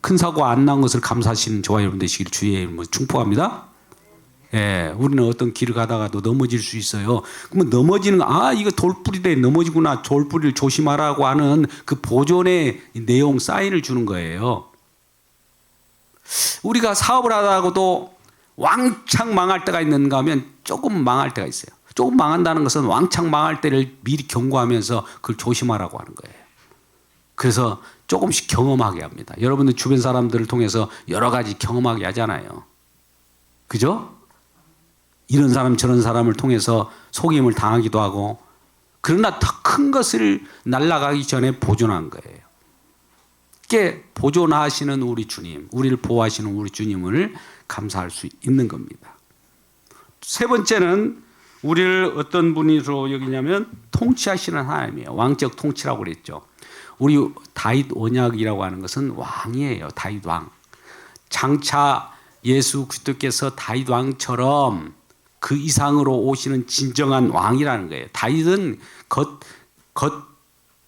A: 큰 사고 안 난 것을 감사하시는 저와 여러분 되시길 주의 이름으로 축복합니다. 예, 우리는 어떤 길을 가다가도 넘어질 수 있어요. 그러면 넘어지는 이거 돌뿌리에 넘어지구나. 돌뿌리를 조심하라고 하는 그 보존의 내용 사인을 주는 거예요. 우리가 사업을 하다가도 왕창 망할 때가 있는가 하면 조금 망할 때가 있어요. 조금 망한다는 것은 왕창 망할 때를 미리 경고하면서 그걸 조심하라고 하는 거예요. 그래서 조금씩 경험하게 합니다. 여러분들 주변 사람들을 통해서 여러 가지 경험하게 하잖아요. 그죠? 이런 사람 저런 사람을 통해서 속임을 당하기도 하고, 그러나 더 큰 것을 날아가기 전에 보존한 거예요. 이게 보존하시는 우리 주님, 우리를 보호하시는 우리 주님을 감사할 수 있는 겁니다. 세 번째는 우리를 어떤 분으로 여기냐면 통치하시는 하나님이에요. 왕적 통치라고 그랬죠. 우리 다윗 언약이라고 하는 것은 왕이에요. 다윗 왕. 장차 예수 그리스도께서 다윗 왕처럼 그 이상으로 오시는 진정한 왕이라는 거예요. 다윗은 겉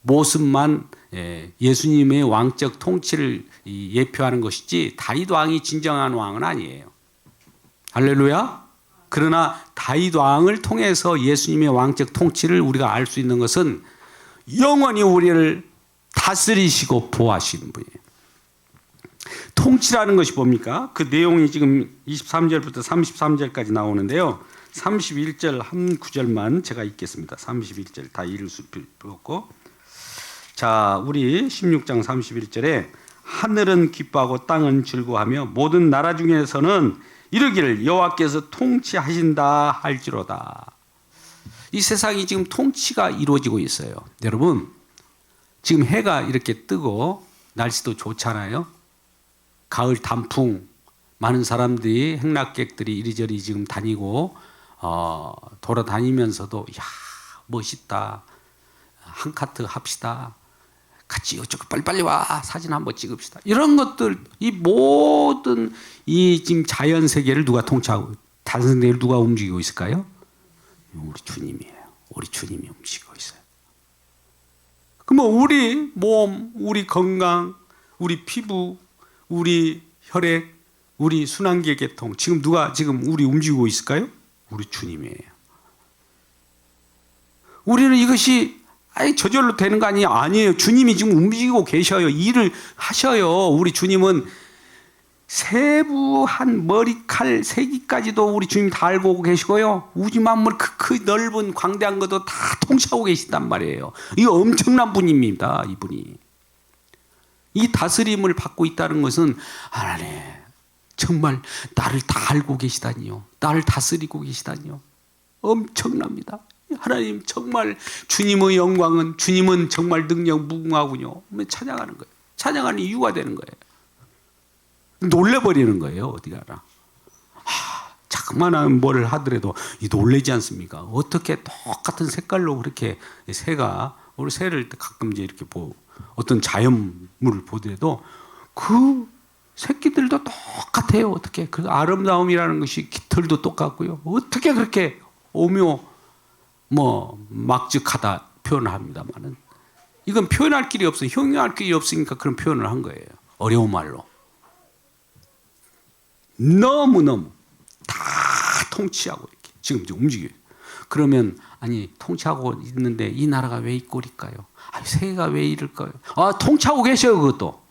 A: 모습만 예수님의 왕적 통치를 예표하는 것이지 다윗 왕이 진정한 왕은 아니에요. 할렐루야. 그러나 다윗 왕을 통해서 예수님의 왕적 통치를 우리가 알 수 있는 것은 영원히 우리를 다스리시고 보호하시는 분이에요. 통치라는 것이 뭡니까? 그 내용이 지금 23절부터 33절까지 나오는데요. 31절 한 구절만 제가 읽겠습니다. 31절 다 읽을 수 없고. 자, 우리 16장 31절에 하늘은 기뻐하고 땅은 즐거워하며 모든 나라 중에서는 이르기를 여호와께서 통치하신다 할지로다. 이 세상이 지금 통치가 이루어지고 있어요. 여러분, 지금 해가 이렇게 뜨고 날씨도 좋잖아요. 가을 단풍, 많은 사람들이 행락객들이 이리저리 지금 다니고 돌아다니면서도 야 멋있다. 한 카트 합시다. 같이 어쩌고 빨리빨리 와. 사진 한번 찍읍시다. 이런 것들, 이 모든 이 지금 자연 세계를 누가 통치하고, 탄생대를 누가 움직이고 있을까요? 우리 주님이에요. 우리 주님이 움직이고 있어요. 그럼 우리 몸, 우리 건강, 우리 피부, 우리 혈액, 우리 순환계 계통, 지금 누가 지금 우리 움직이고 있을까요? 우리 주님이에요. 우리는 이것이 저절로 되는 거 아니에요? 아니에요. 주님이 지금 움직이고 계셔요. 일을 하셔요. 우리 주님은 세부한 머리칼 세기까지도 우리 주님이 다 알고 계시고요. 우주 만물 그 넓은 광대한 것도 다 통치하고 계신단 말이에요. 이 엄청난 분입니다. 이분이. 이 다스림을 받고 있다는 것은 하나님 정말 나를 다 알고 계시다니요. 나를 다스리고 계시다니요. 엄청납니다. 하나님 정말 주님의 영광은, 주님은 정말 능력 무궁하군요. 찬양하는 거예요. 찬양하는 이유가 되는 거예요. 놀래버리는 거예요. 어디 가나. 자그마한 뭘 하더라도 놀래지 않습니까? 어떻게 똑같은 색깔로 그렇게 새가, 우리 새를 가끔 이제 이렇게 어떤 자연물을 보더라도 그 새끼들도 똑같아요. 어떻게 그 아름다움이라는 것이 깃털도 똑같고요. 어떻게 그렇게 오묘 막직하다 표현을 합니다만은 이건 표현할 길이 없어요. 형용할 길이 없으니까 그런 표현을 한 거예요. 어려운 말로. 너무너무 다 통치하고 이렇게 지금 움직여요. 그러면 아니 통치하고 있는데 이 나라가 왜 이 꼴일까요? 세계가 왜 이럴까요? 통치하고 계셔요. 그것도.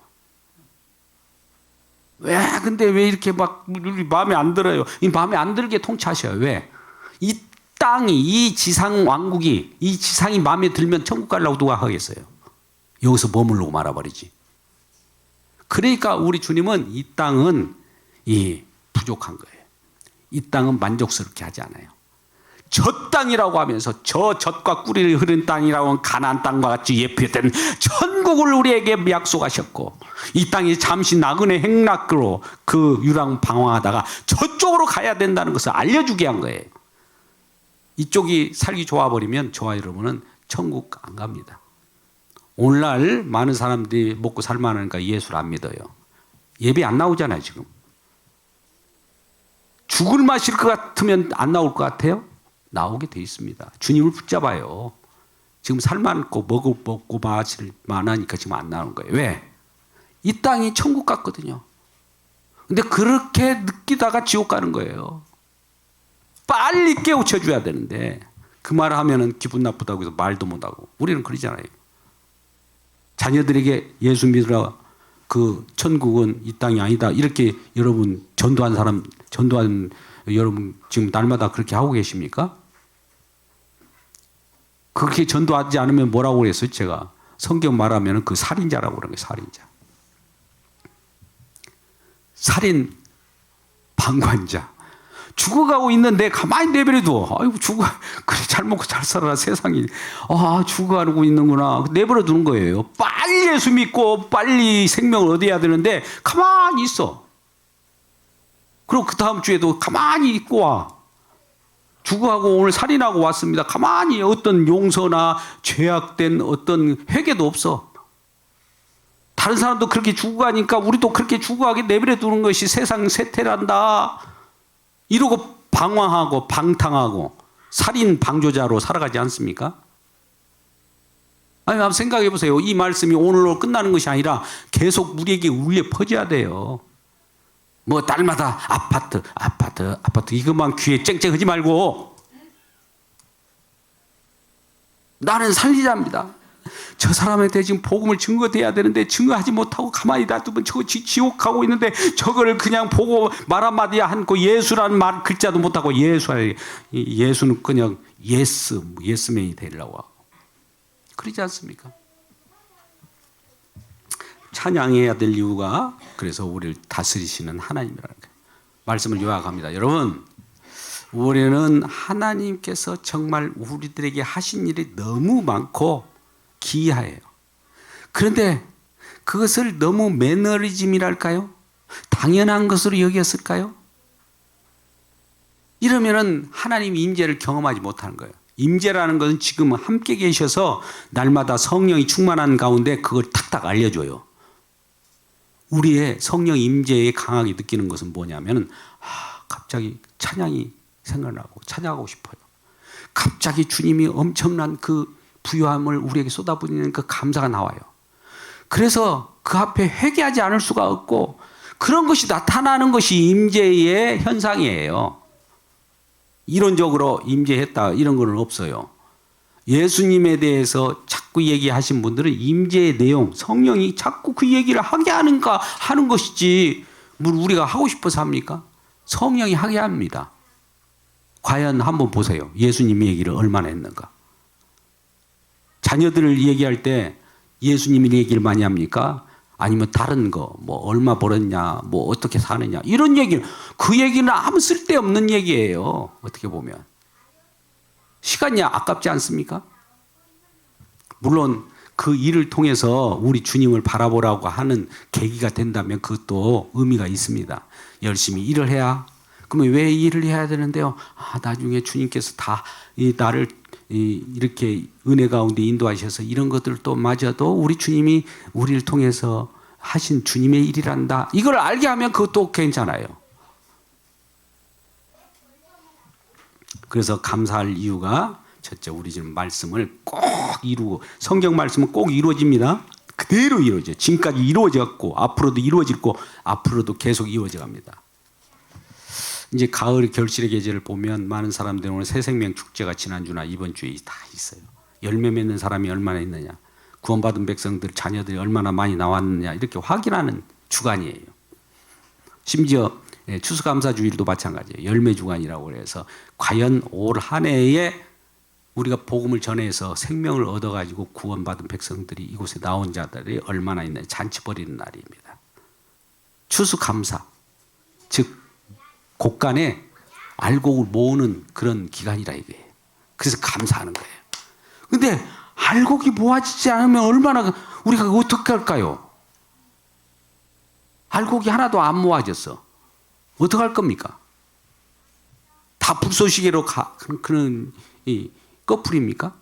A: 근데 왜 이렇게 막 우리 마음에 안 들어요? 이 마음에 안 들게 통치하셔요. 왜? 이 땅이, 이 지상 왕국이, 이 지상이 마음에 들면 천국 가려고 누가 하겠어요? 여기서 머무르고 말아버리지. 그러니까 우리 주님은 이 땅은 부족한 거예요. 이 땅은 만족스럽게 하지 않아요. 저 땅이라고 하면서 저 젖과 꿀이 흐른 땅이라고 하면 가나안 땅과 같이 예표된 천국을 우리에게 약속하셨고 이 땅이 잠시 나그네 행락으로 그 유랑 방황하다가 저쪽으로 가야 된다는 것을 알려주게 한 거예요. 이쪽이 살기 좋아버리면 저와 여러분은 천국 안 갑니다. 오늘날 많은 사람들이 먹고 살만하니까 예수를 안 믿어요. 예배 안 나오잖아요. 지금 죽을 맛일 것 같으면 안 나올 것 같아요? 나오게 돼 있습니다. 주님을 붙잡아요. 지금 살만하고 먹고 마실 만하니까 지금 안 나오는 거예요. 왜? 이 땅이 천국 같거든요. 근데 그렇게 느끼다가 지옥 가는 거예요. 빨리 깨우쳐줘야 되는데 그 말을 하면은 기분 나쁘다고 해서 말도 못하고 우리는 그러잖아요. 자녀들에게 예수 믿으라 그 천국은 이 땅이 아니다 이렇게 여러분 전도한 여러분 지금 날마다 그렇게 하고 계십니까? 그렇게 전도하지 않으면 뭐라고 그랬어요? 제가 성경 말하면 그 살인자라고 그러는 거예요. 살인자. 살인 방관자. 죽어가고 있는데 가만히 내버려둬. 아이고 그래 잘 먹고 잘 살아라 세상이. 죽어가고 있는구나. 내버려 두는 거예요. 빨리 예수 믿고 빨리 생명을 얻어야 되는데 가만히 있어. 그리고 그 다음 주에도 가만히 있고 와. 죽어가고 오늘 살인하고 왔습니다. 가만히 어떤 용서나 죄악된 어떤 회개도 없어. 다른 사람도 그렇게 죽어가니까 우리도 그렇게 죽어가게 내버려 두는 것이 세상 세태란다. 이러고 방황하고 방탕하고 살인 방조자로 살아가지 않습니까? 한번 생각해 보세요. 이 말씀이 오늘로 끝나는 것이 아니라 계속 우리에게 울려 퍼져야 돼요. 딸마다 아파트 이것만 귀에 쨍쨍하지 말고 나는 살리자입니다. 저 사람한테 지금 복음을 증거돼야 되는데 증거하지 못하고 가만히 놔두면 저거 지옥 가고 있는데 저거를 그냥 보고 말 한마디 않고 예수라는 말 글자도 못하고 예수는 그냥 예스맨이 되려고 하고 그러지 않습니까? 찬양해야 될 이유가 그래서 우리를 다스리시는 하나님이라는 거예요. 말씀을 요약합니다. 여러분 우리는 하나님께서 정말 우리들에게 하신 일이 너무 많고 기이해요. 그런데 그것을 너무 매너리즘이랄까요? 당연한 것으로 여겼을까요? 이러면은 하나님의 임재를 경험하지 못하는 거예요.
B: 임재라는 것은 지금 함께 계셔서 날마다 성령이 충만한 가운데 그걸 탁탁 알려줘요. 우리의 성령 임재에 강하게 느끼는 것은 뭐냐면 갑자기 찬양이 생각나고 찬양하고 싶어요. 갑자기 주님이 엄청난 그 부유함을 우리에게 쏟아부으는 그 감사가 나와요. 그래서 그 앞에 회개하지 않을 수가 없고 그런 것이 나타나는 것이 임재의 현상이에요. 이론적으로 임재했다 이런 건 없어요. 예수님에 대해서 자꾸 얘기하신 분들은 임재의 내용, 성령이 자꾸 그 얘기를 하게 하는가 하는 것이지 뭘 우리가 하고 싶어서 합니까? 성령이 하게 합니다. 과연 한번 보세요. 예수님 얘기를 얼마나 했는가. 자녀들을 얘기할 때 예수님 얘기를 많이 합니까? 아니면 다른 거, 뭐 얼마 벌었냐, 뭐 어떻게 사느냐 이런 얘기를, 그 얘기는 아무 쓸데없는 얘기예요. 어떻게 보면 시간이 아깝지 않습니까? 물론 그 일을 통해서 우리 주님을 바라보라고 하는 계기가 된다면 그것도 의미가 있습니다. 열심히 일을 해야. 그러면 왜 일을 해야 되는데요? 나중에 주님께서 다 나를 이렇게 은혜 가운데 인도하셔서 이런 것들도 마저도 우리 주님이 우리를 통해서 하신 주님의 일이란다. 이걸 알게 하면 그것도 괜찮아요. 그래서 감사할 이유가 첫째, 우리 지금 말씀을 꼭 이루고, 성경 말씀은 꼭 이루어집니다. 그대로 이루어져요. 지금까지 이루어졌고 앞으로도 이루어지고 앞으로도 계속 이루어져 갑니다. 이제 가을 결실의 계절을 보면 많은 사람들이 오늘 새생명 축제가 지난주나 이번 주에 다 있어요. 열매 맺는 사람이 얼마나 있느냐, 구원받은 백성들 자녀들이 얼마나 많이 나왔느냐 이렇게 확인하는 주간이에요. 심지어 추수감사주일도 마찬가지예요. 열매 주간이라고 해서 과연 올 한 해에 우리가 복음을 전해서 생명을 얻어가지고 구원받은 백성들이 이곳에 나온 자들이 얼마나 있느냐, 잔치 벌이는 날입니다. 추수감사, 즉 곳간에 알곡을 모으는 그런 기간이라 이거예요. 그래서 감사하는 거예요. 근데 알곡이 모아지지 않으면 얼마나 우리가 어떻게 할까요? 알곡이 하나도 안 모아졌어. 어떻게 할 겁니까? 다 불쏘시개로 그런 꺼풀입니까?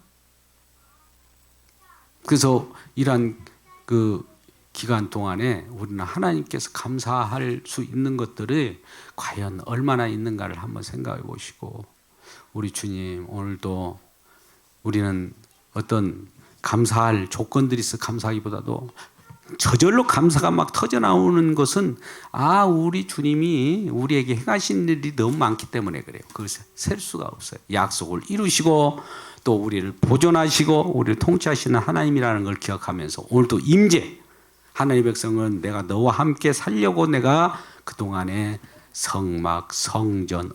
B: 그래서 이러한 그 기간 동안에 우리는 하나님께서 감사할 수 있는 것들이 과연 얼마나 있는가를 한번 생각해 보시고, 우리 주님 오늘도 우리는 어떤 감사할 조건들이 있어 감사하기보다도 저절로 감사가 막 터져 나오는 것은 우리 주님이 우리에게 행하신 일이 너무 많기 때문에 그래요. 그것을 셀 수가 없어요. 약속을 이루시고 또 우리를 보존하시고 우리를 통치하시는 하나님이라는 걸 기억하면서 오늘도 임재, 하나님의 백성은 내가 너와 함께 살려고 내가 그동안에 성막, 성전,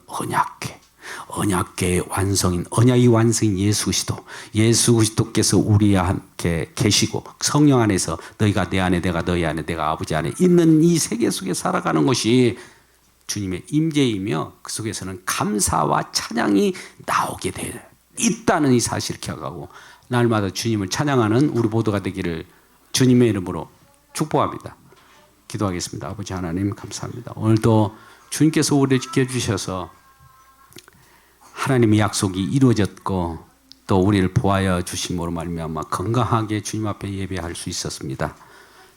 B: 언약계의 완성인, 언약의 완성인 예수 그리스도께서 우리와 함께 계시고 성령 안에서 너희가 내 안에, 내가 너희 안에, 내가 아버지 안에 있는 이 세계 속에 살아가는 것이 주님의 임재이며 그 속에서는 감사와 찬양이 나오게 있다는 이 사실을 기억하고 날마다 주님을 찬양하는 우리 모두가 되기를 주님의 이름으로 축복합니다. 기도하겠습니다. 아버지 하나님 감사합니다. 오늘도 주님께서 우리를 지켜주셔서 하나님의 약속이 이루어졌고 또 우리를 보하여 주심으로 말미암아 건강하게 주님 앞에 예배할 수 있었습니다.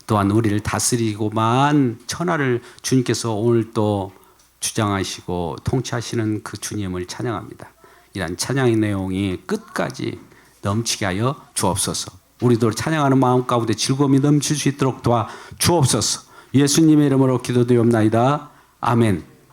B: 또한 우리를 다스리고만 천하를 주님께서 오늘 또 주장하시고 통치하시는 그 주님을 찬양합니다. 이런 찬양의 내용이 끝까지 넘치게 하여 주옵소서. 우리도 찬양하는 마음 가운데 즐거움이 넘칠 수 있도록 도와 주옵소서. 예수님의 이름으로 기도드리옵나이다. 아멘.